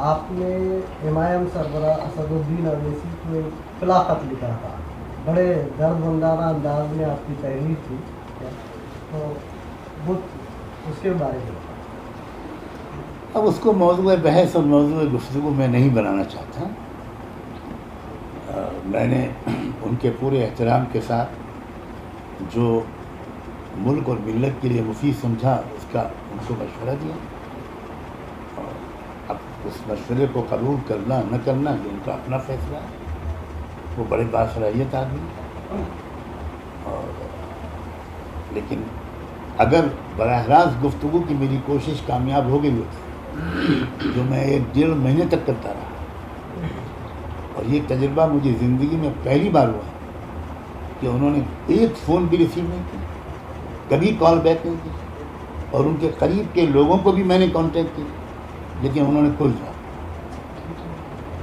آپ نے MIM سربراہ اسدالدین اویسی کو ایک خلا خط لکھا تھا، بڑے درد مندانہ انداز میں آپ کی تحریر تھی، تو وہ اس کے بارے میں اب اس کو موضوع بحث اور موضوع گفتگو میں نہیں بنانا چاہتا. میں نے ان کے پورے احترام کے ساتھ جو ملک اور ملت کے لیے مفید سمجھا اس کا ان کو مشورہ دیا. اب اس مشورے کو قبول کرنا نہ کرنا یہ ان کا اپنا فیصلہ ہے. وہ بڑے باصلاحیت آدمی ہیں. لیکن اگر براہ راست گفتگو کی میری کوشش کامیاب ہو گئی ہوتی، جو میں 1.5 مہینے تک کرتا رہا، اور یہ تجربہ مجھے زندگی میں پہلی بار ہوا کہ انہوں نے ایک فون بھی ریسیو نہیں کیا، کبھی کال بیک نہیں کی، اور ان کے قریب کے لوگوں کو بھی میں نے کانٹیکٹ کی، لیکن انہوں نے کوئی جواب.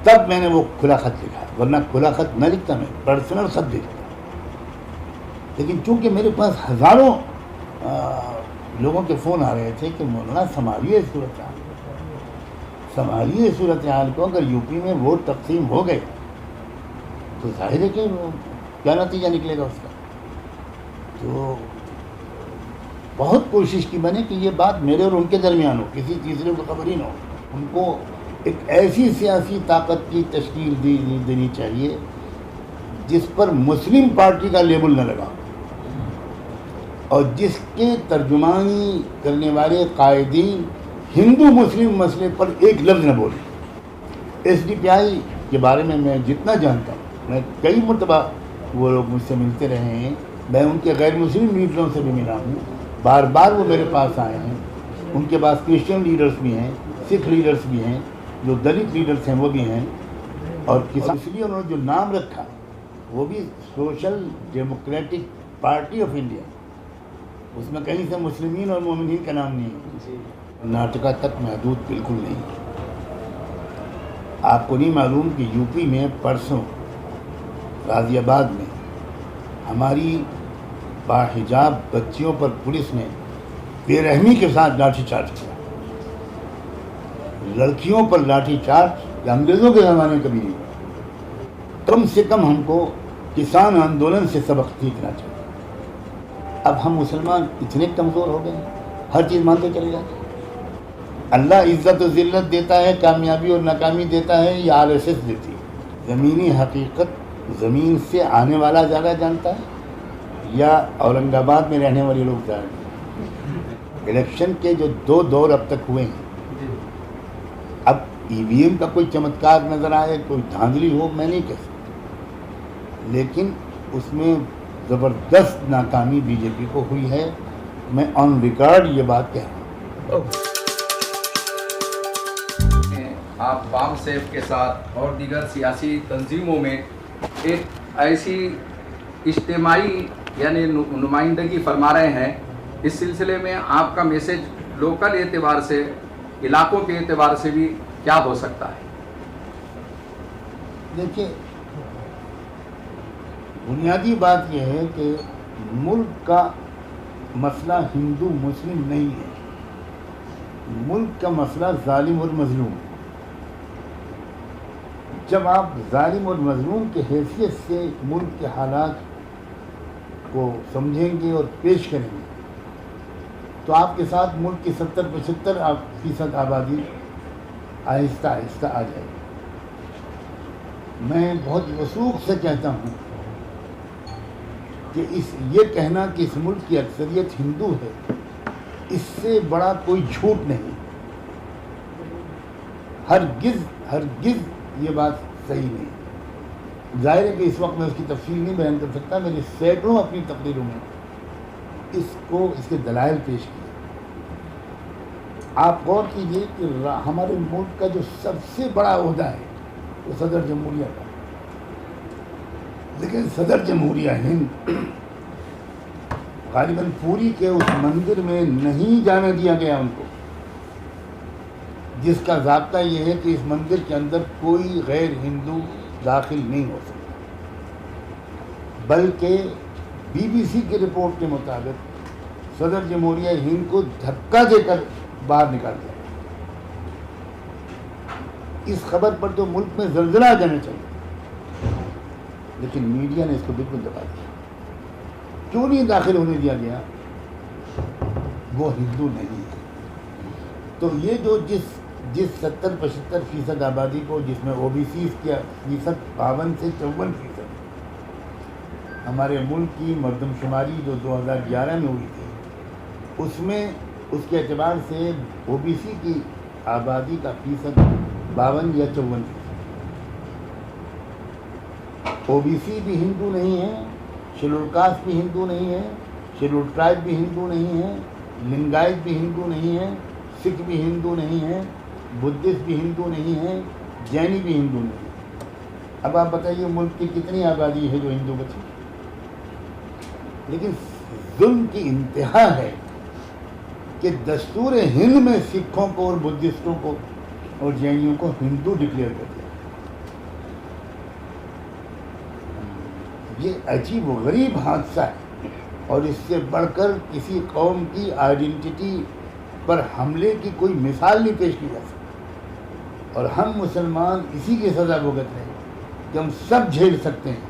تب میں نے وہ کھلا خط لکھا، ورنہ کھلا خط نہ لکھتا، میں پرسنل خط لکھتا. لیکن چونکہ میرے پاس ہزاروں لوگوں کے فون آ رہے تھے کہ مولانا سنبھالیے صورتحال، سنبھالیے صورتحال کو، اگر یو پی میں ووٹ تقسیم ہو گئے تو ظاہر ہے کہ کیا نتیجہ نکلے گا اس کا. تو بہت کوشش کی میں نے کہ یہ بات میرے اور ان کے درمیان ہو، کسی تیسرے کو خبر ہی نہ ہو. ان کو ایک ایسی سیاسی طاقت کی تشکیل دینی چاہیے جس پر مسلم پارٹی کا لیبل نہ لگا، اور جس کے ترجمانی کرنے والے قائدین ہندو مسلم مسئلے پر ایک لفظ نہ بولیں. SDPI کے بارے میں جتنا جانتا ہوں، میں کئی مرتبہ وہ لوگ مجھ سے ملتے رہے ہیں، میں ان کے غیر مسلم لیڈروں سے بھی ملا ہوں، بار بار وہ میرے پاس آئے ہیں. ان کے پاس کرسچن لیڈرز بھی ہیں، سکھ لیڈرز بھی ہیں، جو دلت لیڈرز ہیں وہ بھی ہیں. اور اس لیے انہوں نے جو نام رکھا وہ بھی social democratic party of India, اس میں کہیں سے مسلمین اور مومنین کا نام نہیں ہے. کرناٹکا تک محدود بالکل نہیں. آپ کو نہیں معلوم کہ یو پی میں پرسوں غازی آباد میں ہماری باحجاب بچیوں پر پولیس نے بے رحمی کے ساتھ لاٹھی چارج کیا. لڑکیوں پر لاٹھی چارج یا انگریزوں کے زمانے میں کبھی نہیں ہوا. کم سے کم ہم کو کسان آندولن سے سبق سیکھنا چاہیے. اب ہم مسلمان اتنے کمزور ہو گئے ہیں، ہر چیز مانتے چلے جاتے ہیں. اللہ عزت و ذلت دیتا ہے، کامیابی اور ناکامی دیتا ہے، یہ RSS دیتی ہے. زمینی حقیقت زمین سے آنے والا زیادہ جانتا ہے یا اورنگ آباد میں رہنے والے لوگ زیادہ جانتے ہیں. الیکشن کے جو 2 دور اب تک ہوئے ہیں، اب EVM کا کوئی چمتکار نظر آئے، کوئی دھاندلی ہو، میں نہیں کہہ سکتا، لیکن اس میں زبردست ناکامی BJP کو ہوئی ہے. میں آن ریکارڈ یہ بات کہہ رہا ہوں. آپ بام سیف کے ساتھ اور دیگر سیاسی تنظیموں میں ایک ایسی اجتماعی یعنی نمائندگی فرما رہے ہیں. اس سلسلے میں آپ کا میسج لوکل اعتبار سے، علاقوں کے اعتبار سے بھی کیا ہو سکتا ہے؟ دیکھیے، بنیادی بات یہ ہے کہ ملک کا مسئلہ ہندو مسلم نہیں ہے. ملک کا مسئلہ ظالم اور مظلوم. جب آپ ظالم اور مظلوم کی حیثیت سے ملک کے حالات کو سمجھیں گے اور پیش کریں گے تو آپ کے ساتھ ملک کی 70-75% آبادی آہستہ آہستہ آ جائے گی. میں بہت وثوق سے کہتا ہوں کہ یہ کہنا کہ اس ملک کی اکثریت ہندو ہے، اس سے بڑا کوئی جھوٹ نہیں. ہرگز یہ بات صحیح نہیں. ظاہر ہے کہ اس وقت میں اس کی تفصیل نہیں بیان کر سکتا. میں نے سینکڑوں اپنی تقریروں میں اس کے دلائل پیش کیے. آپ غور کیجیے کہ ہمارے ملک کا جو سب سے بڑا عہدہ ہے وہ صدر جمہوریہ کا، لیکن صدر جمہوریہ ہند غالباً پوری کے اس مندر میں نہیں جانے دیا گیا ان کو، جس کا ضابطہ یہ ہے کہ اس مندر کے اندر کوئی غیر ہندو داخل نہیں ہو سکتا. بلکہ BBC کی رپورٹ کے مطابق صدر جمہوریہ ہند کو دھکا دے کر باہر نکال دیا. اس خبر پر تو ملک میں زلزلہ آ جانا چاہیے، لیکن میڈیا نے اس کو بالکل دبا دیا. کیوں نہیں داخل ہونے دیا گیا؟ وہ ہندو نہیں ہے. تو یہ جو جس 70-75% آبادی کو، جس میں او بی سیز کیا فیصد 52 سے 54%، ہمارے ملک کی مردم شماری جو 2011 میں ہوئی تھی، اس میں اس کے اعتبار سے او بی سی کی آبادی کا فیصد 52 یا 54%. او بی سی بھی ہندو نہیں ہے، شیڈول کاسٹ بھی ہندو نہیں ہے، شیڈول ٹرائب بھی ہندو نہیں ہے، لنگائت بھی ہندو نہیں ہے، سکھ بھی ہندو نہیں ہے، بدھسٹ بھی ہندو نہیں ہے، جینی بھی ہندو نہیں ہے. اب آپ بتائیے ملک کی کتنی آبادی ہے جو ہندو بچی؟ لیکن ظلم کی انتہا ہے کہ دستور ہند میں سکھوں کو اور بدھسٹوں کو اور جینیوں کو ہندو ڈکلیئر کر دیا. یہ عجیب و غریب حادثہ ہے، اور اس سے بڑھ کر کسی قوم کی آئیڈینٹی پر حملے کی کوئی مثال نہیں پیش کی جا سکتی. اور ہم مسلمان اسی کی سزا بھگت رہے ہیں کہ ہم سب جھیل سکتے ہیں،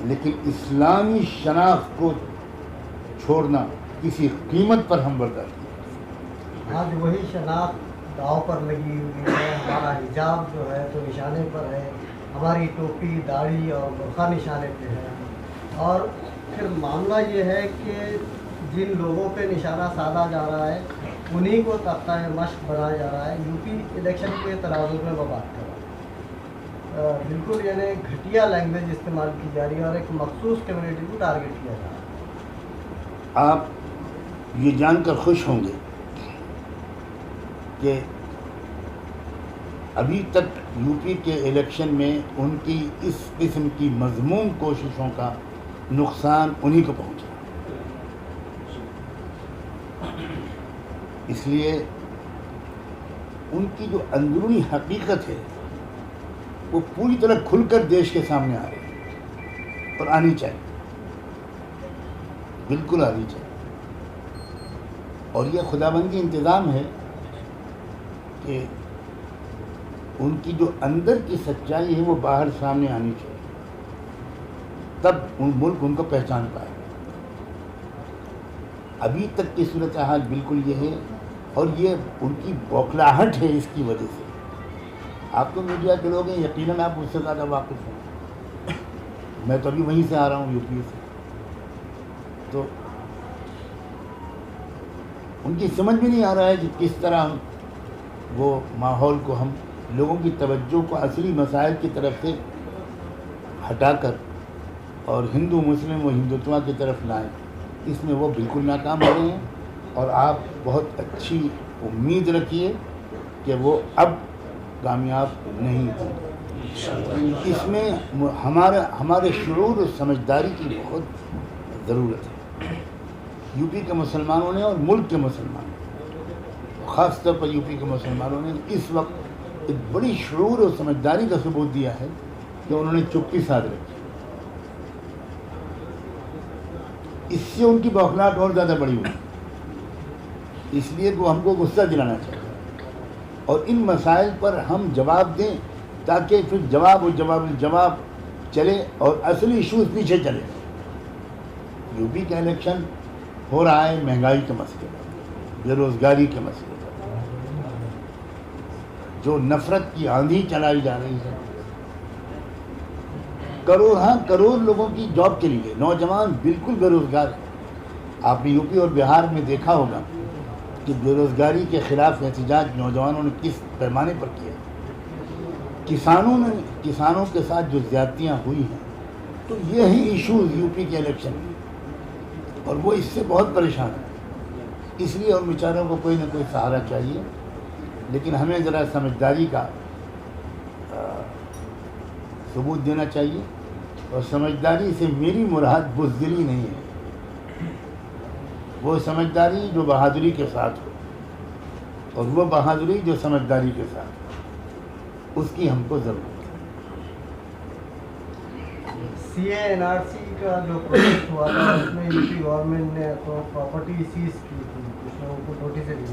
لیکن اسلامی شناخت کو چھوڑنا کسی قیمت پر ہم برداشت نہیں. آج وہی شناخت داؤ پر لگی ہوئی ہے. ہمارا حجاب جو ہے تو نشانے پر ہے، ہماری ٹوپی داڑھی اور برقع نشانے پہ ہے. اور پھر معاملہ یہ ہے کہ جن لوگوں پہ نشانہ سادھا جا رہا ہے انہی کو تختہ مشق بنایا جا رہا ہے. یو پی الیکشن کے تناظر میں میں بات کر رہا ہوں. بالکل یعنی گھٹیا لینگویج استعمال کی جا رہی ہے اور ایک مخصوص کمیونٹی کو ٹارگٹ کیا جا رہا ہے. آپ یہ جان کر خوش ہوں گے کہ ابھی تک یو پی کے الیکشن میں ان کی اس قسم کی مذموم کوششوں کا نقصان انہی کو پہنچا. اس لیے ان کی جو اندرونی حقیقت ہے وہ پوری طرح کھل کر دیش کے سامنے آ رہی ہے، اور آنی چاہیے، بالکل آنی چاہیے. اور یہ خداوندی انتظام ہے کہ ان کی جو اندر کی سچائی ہے وہ باہر سامنے آنی چاہیے، تب ملک ان کو پہچان پائے. ابھی تک کی صورتحال بالکل یہ ہے، اور یہ ان کی بوکھلاہٹ ہے. اس کی وجہ سے آپ تو میڈیا کے لوگ ہیں، یقیناً آپ مجھ سے زیادہ واقف ہیں. میں تو ابھی وہیں سے آ رہا ہوں، یو پی سے. تو ان کی سمجھ بھی نہیں آ رہا ہے کہ کس طرح ہم وہ ماحول کو، ہم لوگوں کی توجہ کو اصلی مسائل کی طرف سے ہٹا کر اور ہندو مسلم و ہندوتوا کی طرف لائیں. اس میں وہ بالکل ناکام ہو رہے ہیں، اور آپ بہت اچھی امید رکھیے کہ وہ اب کامیاب نہیں ہوں. اس میں ہمارے شعور و سمجھداری کی بہت ضرورت ہے. یو پی کے مسلمانوں نے اور ملک کے مسلمانوں نے، خاص طور پر یو پی کے مسلمانوں نے اس وقت ایک بڑی شعور و سمجھداری کا ثبوت دیا ہے کہ انہوں نے چپی سادھ رکھی. اس سے ان کی بوکھلاہٹ اور زیادہ بڑی ہوئی. اس لیے وہ ہم کو غصہ دلانا چاہیے، اور ان مسائل پر ہم جواب دیں تاکہ پھر جواب چلے اور اصلی ایشوز پیچھے چلے. یو پی کا الیکشن ہو رہا ہے مہنگائی کے مسئلے پر، بے روزگاری کے مسئلے پر، جو نفرت کی آندھی چلائی جا رہی ہے. کروڑ لوگوں کی جاب کے لیے نوجوان بالکل بے روزگار ہیں. آپ نے یو پی اور بہار میں دیکھا ہوگا کہ بے روزگاری کے خلاف احتجاج نوجوانوں نے کس پیمانے پر کیا. کسانوں کے ساتھ جو زیادتیاں ہوئی ہیں، تو یہی ایشوز یو پی کے الیکشن میں، اور وہ اس سے بہت پریشان ہیں. اس لیے ان بیچاروں کو کوئی نہ کوئی سہارا چاہیے. لیکن ہمیں ذرا سمجھداری کا ثبوت دینا چاہیے، اور سمجھداری سے میری مراد بزدلی نہیں ہے. وہ سمجھداری جو بہادری کے ساتھ ہو، اور وہ بہادری جو سمجھداری کے ساتھ ہو، اس کی ہم کو ضرورت ہے. سی اے این آر سی کا جو پروجیکٹ ہوا تھا اس میں یو پی گورنمنٹ نے تو پراپرٹی سیز کی تھی، کچھ لوگوں کو نوٹسیں دی.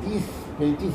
30-35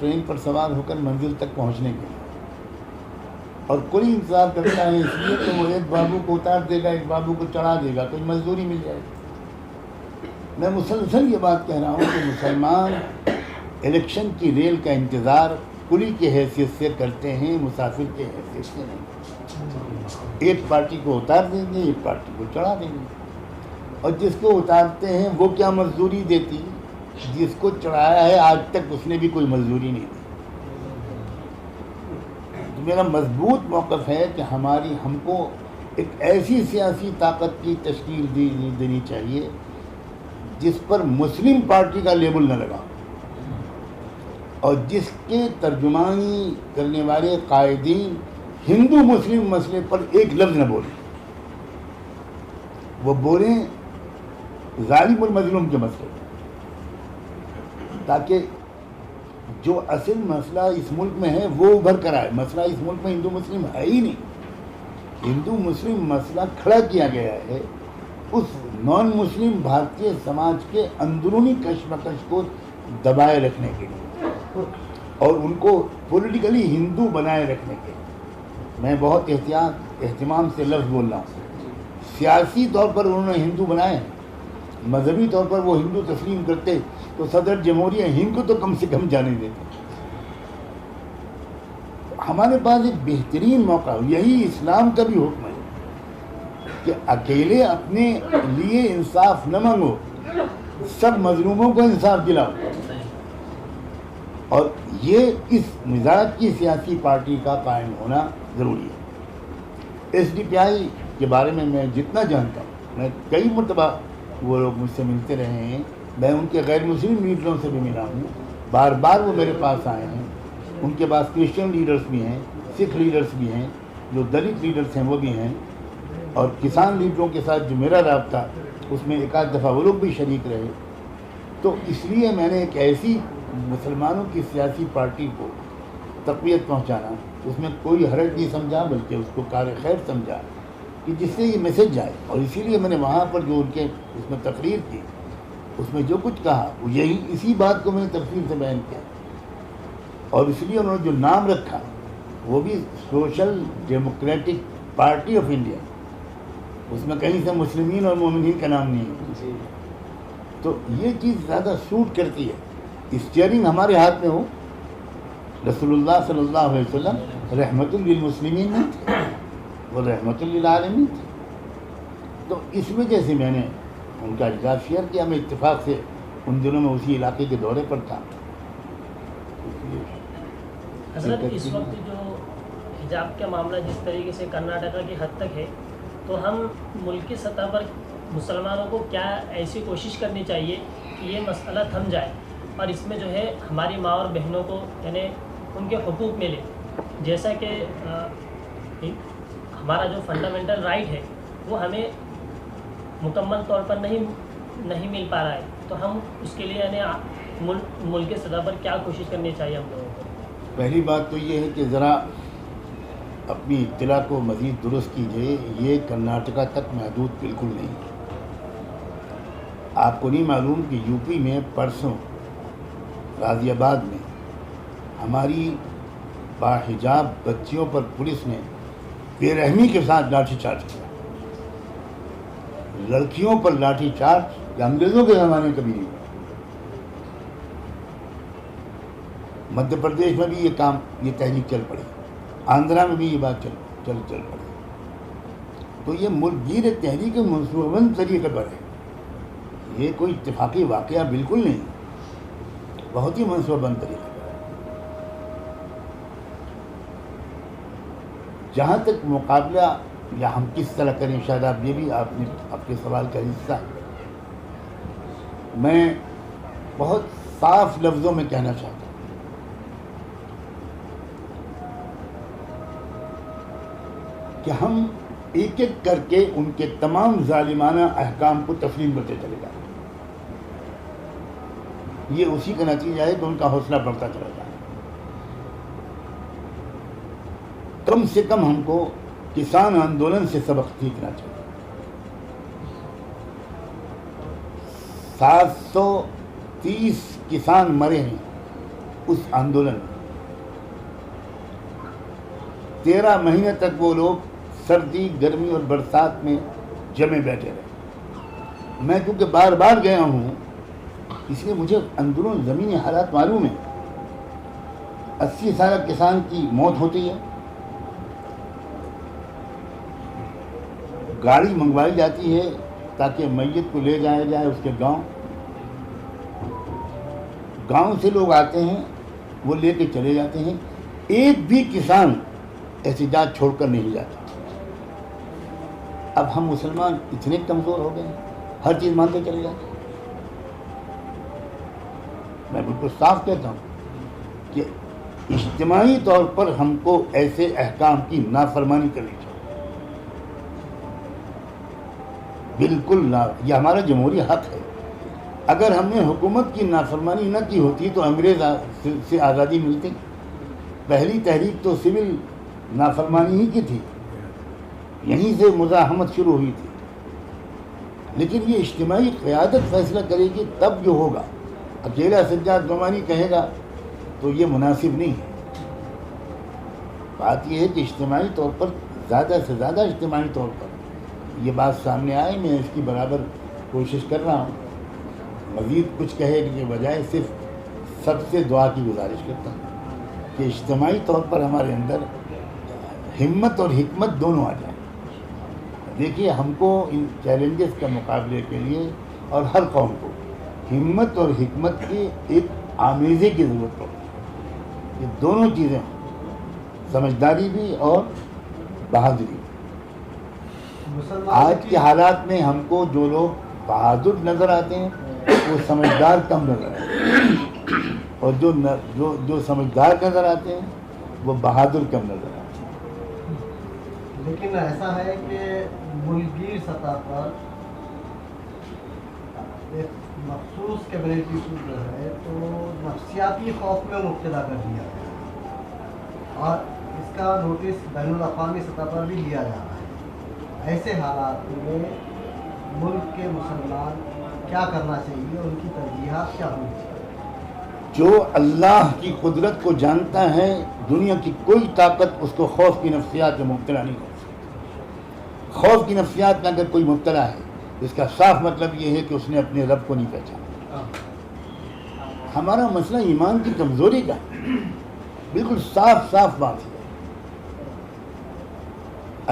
ٹرین پر سوار ہو کر منزل تک پہنچنے کے لیے، اور کوئی انتظار کرتا ہے اس لیے کہ وہ ایک بابو کو اتار دے گا، ایک بابو کو چڑھا دے گا، کوئی مزدوری مل جائے گی۔ میں مسلسل یہ بات کہہ رہا ہوں کہ مسلمان الیکشن کی ریل کا انتظار کلی کی حیثیت سے کرتے ہیں، مسافر کی حیثیت سے نہیں۔ ایک پارٹی کو اتار دیں گے، ایک پارٹی کو چڑھا دیں گے، اور جس کو اتارتے ہیں وہ کیا مزدوری دیتی، جس کو چڑھایا ہے آج تک اس نے بھی کوئی مزدوری نہیں دی۔ تو میرا مضبوط موقف ہے کہ ہم کو ایک ایسی سیاسی طاقت کی تشکیل دینی چاہیے جس پر مسلم پارٹی کا لیبل نہ لگا، اور جس کے ترجمانی کرنے والے قائدین ہندو مسلم مسئلے پر ایک لفظ نہ بولیں، وہ بولیں ظالم المظلوم کے مسئلے، تاکہ جو اصل مسئلہ اس ملک میں ہے وہ ابھر کر آئے۔ مسئلہ اس ملک میں ہندو مسلم ہے ہی نہیں، ہندو مسلم مسئلہ کھڑا کیا گیا ہے اس نان مسلم بھارتیہ سماج کے اندرونی کشمکش کو دبائے رکھنے کے لیے اور ان کو پولیٹیکلی ہندو بنائے رکھنے کے لیے۔ میں بہت اہتمام سے لفظ بول رہا ہوں، سیاسی طور پر انہوں نے ہندو بنائے ہیں، مذہبی طور پر وہ ہندو تسلیم کرتے تو صدر جمہوریہ ہند کو تو کم سے کم جانے دیتے۔ ہمارے پاس ایک بہترین موقع، یہی اسلام کا بھی حکم ہے کہ اکیلے اپنے لیے انصاف نہ مانگو، سب مظلوموں کو انصاف دلاؤ، اور یہ اس مزاج کی سیاسی پارٹی کا قائم ہونا ضروری ہے۔ ایس ڈی پی آئی کے بارے میں جتنا جانتا ہوں، میں کئی مرتبہ وہ لوگ مجھ سے ملتے رہے ہیں، میں ان کے غیر مسلم لیڈروں سے بھی ملا ہوں، بار بار وہ میرے پاس آئے ہیں۔ ان کے پاس کرسچن لیڈرز بھی ہیں، سکھ لیڈرز بھی ہیں، جو دلت لیڈرز ہیں وہ بھی ہیں، اور کسان لیڈروں کے ساتھ جو میرا رابطہ اس میں ایک آدھ دفعہ وہ لوگ بھی شریک رہے۔ تو اس لیے میں نے ایک ایسی مسلمانوں کی سیاسی پارٹی کو تقویت پہنچانا، اس میں کوئی حرج نہیں سمجھا، بلکہ اس کو کار خیر سمجھا کہ جس سے یہ میسج جائے، اور اسی لیے میں نے وہاں پر جو ان کے اس میں تقریر کی، اس میں جو کچھ کہا وہ یہی اسی بات کو میں نے تفصیل سے بیان کیا، اور اس لیے انہوں نے جو نام رکھا وہ بھی social democratic party of India, اس میں کہیں سے مسلمین اور مومنین کا نام نہیں ہے۔ تو یہ چیز زیادہ سوٹ کرتی ہے، اسٹیئرنگ ہمارے ہاتھ میں ہو۔ رسول اللہ صلی اللہ علیہ وسلم رحمت للمسلمین میں تھے، وہ رحمت للعالمین تھے، تو اس وجہ سے میں نے ان کا اجلاس شیئر کیا۔ میں اتفاق سے ان دنوں میں اسی علاقے کے دورے پر تھا۔ حضرت اس وقت جو حجاب کا معاملہ جس طریقے سے کرناٹکا کی حد تک ہے، تو ہم ملکی سطح پر مسلمانوں کو کیا ایسی کوشش کرنی چاہیے کہ یہ مسئلہ تھم جائے اور اس میں جو ہے ہماری ماں اور بہنوں کو یعنی ان کے حقوق ملے، جیسا کہ ہمارا جو فنڈامنٹل رائٹ ہے وہ ہمیں مکمل طور پر نہیں مل پا رہا ہے، تو ہم اس کے لیے یعنی ملک کے سطح پر کیا کوشش کرنی چاہیے ہم لوگوں کو؟ پہلی بات تو یہ ہے کہ ذرا اپنی اطلاع کو مزید درست کیجیے، یہ کرناٹکا تک محدود بالکل نہیں۔ آپ کو نہیں معلوم کہ یو پی میں پرسوں غازی آباد میں ہماری باحجاب بچیوں پر پولیس نے بے رحمی کے ساتھ لاٹھی چارج کیا۔ لڑکیوں پر لاٹھی چارج یہ انگریزوں کے زمانے کبھی نہیں ہوا۔ مدھیہ پردیش میں بھی یہ تحریک چل پڑی، آندھرا میں بھی یہ بات چل پڑی۔ تو یہ ملک گیر تحریک منصوبہ بند طریقے پر ہے، یہ کوئی اتفاقی واقعہ بالکل نہیں، بہت ہی منصوبہ بند طریقہ پر ہے۔ جہاں تک مقابلہ یا ہم کس طرح کریں، شاید آپ یہ بھی آپ کے سوال کا حصہ ہے، میں بہت صاف لفظوں میں کہنا چاہتا ہوں کہ ہم ایک ایک کر کے ان کے تمام ظالمانہ احکام کو تسلیم کرتے چلے جائیں۔ یہ اسی کا نتیجہ ہے کہ ان کا حوصلہ بڑھتا چلا جائے۔ کم سے کم ہم کو کسان آندولن سے سبق سیکھنا چاہیے۔ 730 کسان مرے ہیں اس آندولن میں 13 مہینے تک وہ لوگ سردی گرمی اور برسات میں جمے بیٹھے رہے. میں کیونکہ بار بار گیا ہوں اس لیے مجھے اندرون زمینی حالات معلوم ہیں. 80 سالہ کسان کی موت ہوتی ہے, گاڑی منگوائی جاتی ہے تاکہ میت کو لے جایا جائے اس کے گاؤں سے لوگ آتے ہیں, وہ لے کے چلے جاتے ہیں. ایک بھی کسان احتجاج چھوڑ کر نہیں جاتا. اب ہم مسلمان اتنے کمزور ہو گئے ہیں, ہر چیز مانتے چلے جاتے ہیں. میں بالکل صاف کہتا ہوں کہ اجتماعی طور پر ہم کو ایسے احکام کی نافرمانی کرنی چاہیے. بالکل نہ, یہ ہمارا جمہوری حق ہے. اگر ہم نے حکومت کی نافرمانی نہ کی ہوتی تو انگریز سے آزادی ملتی. پہلی تحریک تو سول نافرمانی ہی کی تھی, یہیں سے مزاحمت شروع ہوئی تھی. لیکن یہ اجتماعی قیادت فیصلہ کرے گی تب جو ہوگا. اکیلا سجاد نعمانی کہے گا تو یہ مناسب نہیں ہے. بات یہ ہے کہ اجتماعی طور پر زیادہ سے زیادہ اجتماعی طور پر یہ بات سامنے آئے. میں اس کی برابر کوشش کر رہا ہوں. مزید کچھ کہے کے بجائے صرف سب سے دعا کی گزارش کرتا ہوں کہ اجتماعی طور پر ہمارے اندر ہمت اور حکمت دونوں آ جائیں. دیکھیے ہم کو ان چیلنجز کے مقابلے کے لیے اور ہر قوم کو ہمت اور حکمت کی ایک آمیزے کی ضرورت پڑتی ہے. یہ دونوں چیزیں ہیں, سمجھداری بھی اور بہادری. آج کے حالات میں ہم کو جو لوگ بہادر نظر آتے ہیں وہ سمجھدار کم نظر آتے ہیں, اور جو سمجھدار نظر آتے ہیں وہ بہادر کم نظر آتے ہیں. لیکن ایسا ہے کہ ملکی سطح پر ایک مخصوص کمیونٹی کو جو ہے تو نفسیاتی خوف میں مبتلا کر دیا گیا, اور اس کا نوٹس بین الاقوامی سطح پر بھی لیا جا رہا ہے. ایسے حالات میں ملک کے مسلمان کیا کرنا چاہیے, ان کی ترجیحات کیا ہونی چاہیے؟ جو اللہ کی قدرت کو جانتا ہے, دنیا کی کوئی طاقت اس کو خوف کی نفسیات میں مبتلا نہیں کر سکتی. خوف کی نفسیات میں اگر کوئی مبتلا ہے اس کا صاف مطلب یہ ہے کہ اس نے اپنے رب کو نہیں پہچانا. ہمارا مسئلہ ایمان کی کمزوری کا ہے, بالکل صاف صاف بات ہے.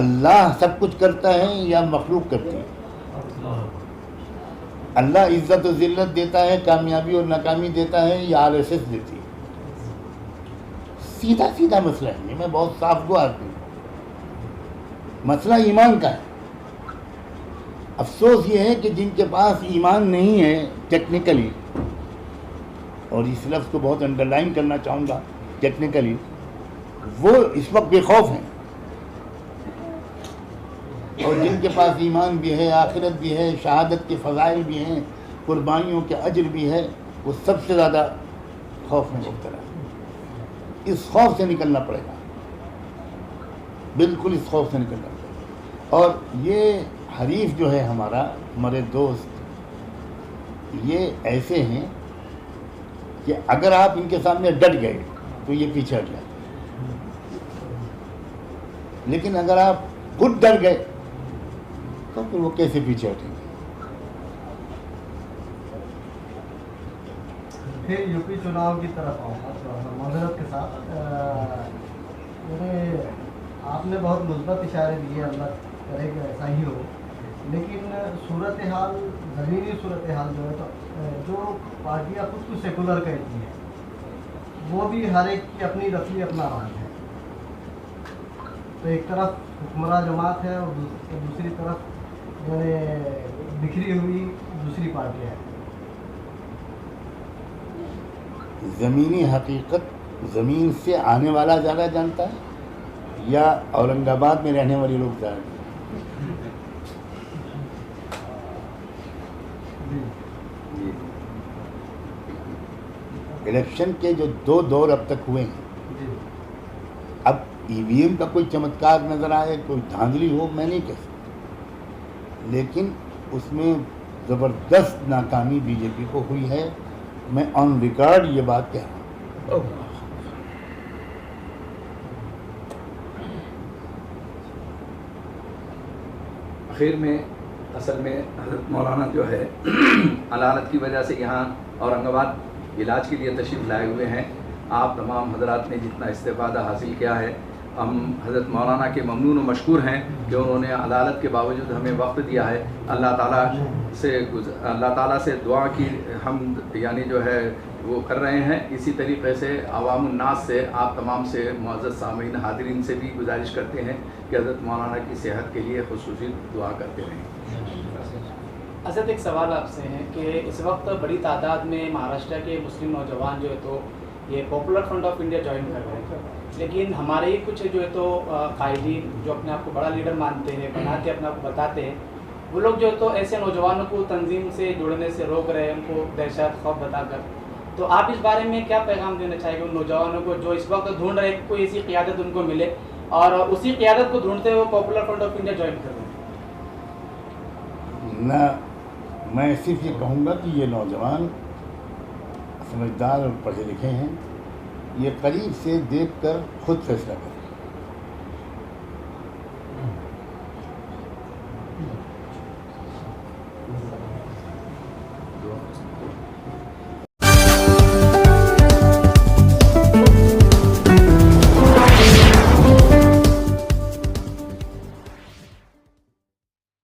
اللہ سب کچھ کرتا ہے یا مخلوق کرتی ہے؟ اللہ عزت و ذلت دیتا ہے, کامیابی اور ناکامی دیتا ہے یا RSS دیتی ہے؟ سیدھا سیدھا مسئلہ ہے. میں بہت صاف گو آدمی ہوں. مسئلہ ایمان کا ہے. افسوس یہ ہے کہ جن کے پاس ایمان نہیں ہے ٹیکنیکلی, اور اس لفظ کو بہت انڈر لائن کرنا چاہوں گا, ٹیکنیکلی وہ اس وقت بے خوف ہیں. اور جن کے پاس ایمان بھی ہے, آخرت بھی ہے, شہادت کے فضائل بھی ہیں, قربانیوں کے اجر بھی ہے, وہ سب سے زیادہ خوف میں مبتلا ہے. اس خوف سے نکلنا پڑے گا, بالکل اس خوف سے نکلنا پڑے گا. اور یہ حریف جو ہے ہمارا, ہمارے دوست, یہ ایسے ہیں کہ اگر آپ ان کے سامنے ڈٹ گئے تو یہ پیچھے ہٹ جاتے. لیکن اگر آپ خود ڈر گئے تو پھر وہ کیسے پیچھے ہٹیں گے؟ پھر یو پی چناؤ کی طرف آؤں گا تھوڑا سا معذرت کے ساتھ. آپ نے بہت مثبت اشارے دیے, اللہ کرے کہ ایسا ہی ہو. لیکن صورتحال, زمینی صورتحال جو ہے تو جو پارٹیاں خود کو سیکولر کہتی ہیں وہ بھی ہر ایک کی اپنی رفلی اپنا رائے ہے. تو ایک طرف حکمراں جماعت ہے اور دوسری طرف بکھری ہوئی دوسری پارٹیاں ہیں. زمینی حقیقت زمین سے آنے والا زیادہ جانتا ہے یا اورنگ آباد میں رہنے والے لوگ زیادہ جانتے ہیں؟ الیکشن کے جو 2 دور اب تک ہوئے ہیں, اب EVM کا کوئی چمتکار نظر آئے, کوئی دھاندلی ہو, میں نہیں کہہ سکتا. لیکن اس میں زبردست ناکامی BJP کو ہوئی ہے. میں آن ریکارڈ یہ بات کہہ رہا ہوں. آخر میں اصل میں حضرت مولانا جو ہے علالت کی وجہ سے یہاں اورنگ آباد علاج کے لیے تشریف لائے ہوئے ہیں. آپ تمام حضرات نے جتنا استفادہ حاصل کیا ہے، ہم حضرت مولانا کے ممنون و مشکور ہیں کہ انہوں نے علالت کے باوجود ہمیں وقت دیا ہے. اللہ تعالیٰ سے دعا کی ہم یعنی جو ہے وہ کر رہے ہیں. اسی طریقے سے عوام الناس سے، آپ تمام سے، معزز سامعین حاضرین سے بھی گزارش کرتے ہیں کہ حضرت مولانا کی صحت کے لیے خصوصی دعا کرتے رہیں. حضرت ایک سوال آپ سے ہے کہ اس وقت بڑی تعداد میں مہاراشٹر کے مسلم نوجوان جو ہے تو یہ popular front of India join کر رہے ہیں، لیکن ہمارے ہی کچھ جو ہے تو قائدین جو اپنے آپ کو بڑا لیڈر مانتے ہیں، بناتے اپنے آپ کو بتاتے ہیں، وہ لوگ جو ہے تو ایسے نوجوانوں کو تنظیم سے جڑنے سے روک رہے ہیں، ان کو دہشت خوف بتا کر. تو آپ اس بارے میں کیا پیغام دینا چاہیں گے ان نوجوانوں کو جو اس وقت ڈھونڈ رہے ہیں کوئی ایسی قیادت ان کو ملے اور اسی قیادت کو ڈھونڈتے ہوئے popular front of India join کر رہے ہیں؟ نہ، میں صرف یہ کہوں گا کہ یہ نوجوان سمجھدار اور پڑھے لکھے ہیں، یہ قریب سے دیکھ کر خود فیصلہ کریں.